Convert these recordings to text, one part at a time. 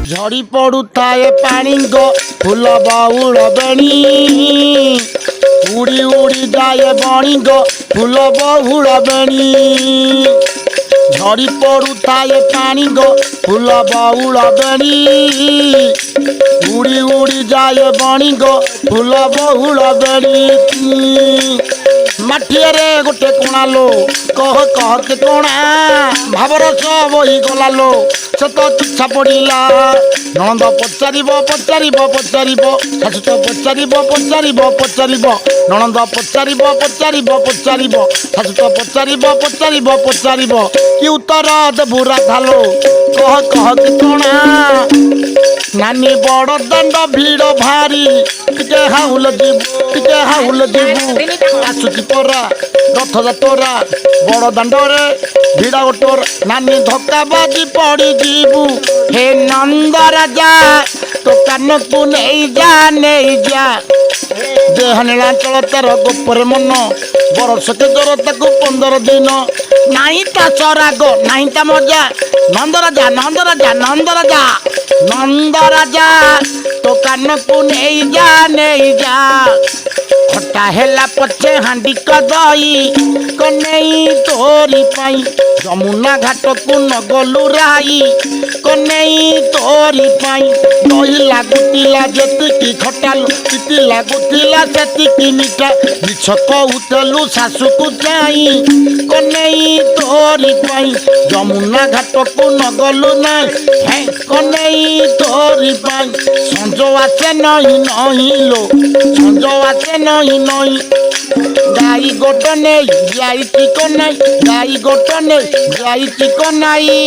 झड़ी पड़ू थाए पानी गो फूल बहुल बेणी उड़ी उड़ी जाए बणी गो फूल बहुल बेणी झड़ी पड़ू थाए पानी गो फूल बहुल बेणी उड़ी उड़ी जाए बणी गो फूल बहुल बेणी माठियारे गोटे कोणा लो कह कह के कोणा भावर सब ही गला लो से तो तुच्छा पड़िला नणंद पचारिब पचारिब पचारिब शाशु तो पचारिब पचारिब पचारिब नणंद पचारिब पचारिब पचारिब शाशु तो पचारिब पचारिब पचारिब कि उत्तर देबु राधालो कह कह के कोणा नानी बड़ दंड भीड़ भारी टिके हाउल जीवु आसुची परा रथ जातरा बड़ दांडरे भिड़ा गोटोर नानी धक्का बाजी पड़ी जीवु हे नंद राजा तो कान को नहीं जा देहनीलांचल तार गोपर मन बरस के जर तक 15 दिन नहीं ता सराग नहीं ता मजा नंद राजा नंद राजा नंद राजा नंद राजा तो कान को नहीं जा खटा हेला पछे हांडी कदई कन्हई तोरी पाई जमुना घाट को न गलु राई कन्हई तोरी पाई दही लागुतिला जेतिकी खटालु तिती लागुतिला सेतिकी मिठा मिछ कहूतलु सासु को जाई कन्हई तोरी पाई जमुना घाट को न गलु नाई हे कन्हई तोरी पाई संजो आसे नहीं लो संजो आसे नहीं गाई गोट नहीं जाई टिक नहीं गाई गोट नहीं जाई टिक नहीं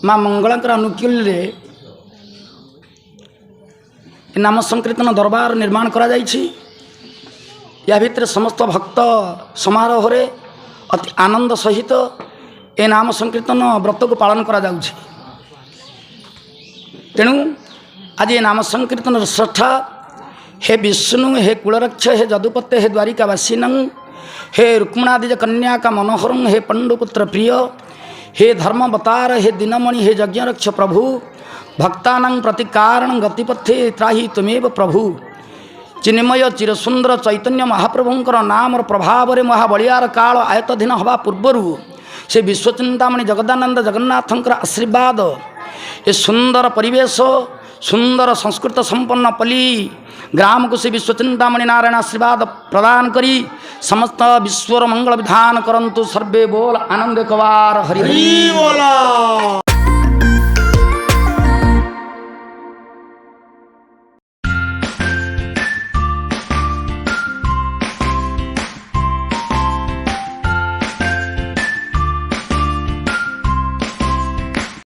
माँ मंगलांकर अनुकूल नाम संकीर्तन दरबार निर्माण करा जाइछि। या भितर समस्त भक्त समारोह रे अति आनंद सहित ए नाम संकीर्तन व्रत को पालन करा जाउछि। तेणु आज ये नाम संकीर्तन श्रद्धा हे विष्णु हे कुलरक्ष हे जदुपते हे द्वारिकावासीन हे रुक्मणादिज कन्या का मनोहर हे पंडुपुत्र प्रिय हे धर्मवतार हे दिनमणि हे यज्ञरक्ष प्रभु भक्तानां प्रतिकारण गतिपथे त्राही तुमेव प्रभु चिन्मय चिरसुंदर चैतन्य महाप्रभुंकर नाम और प्रभाव रे महाबलियार काल आयतधीन हवा पूर्वर से विश्वचिंतामणि जगदानंद जगन्नाथंकर आशीर्वाद ये सुंदर परिवेश सुंदर संस्कृत संपन्न पल्ली ग्राम को से विश्वचिंतामणि नारायण आशीर्वाद प्रदान करी समस्त विश्वर मंगल विधान करंतु सर्वे बोल आनंद कवार हरि बोला।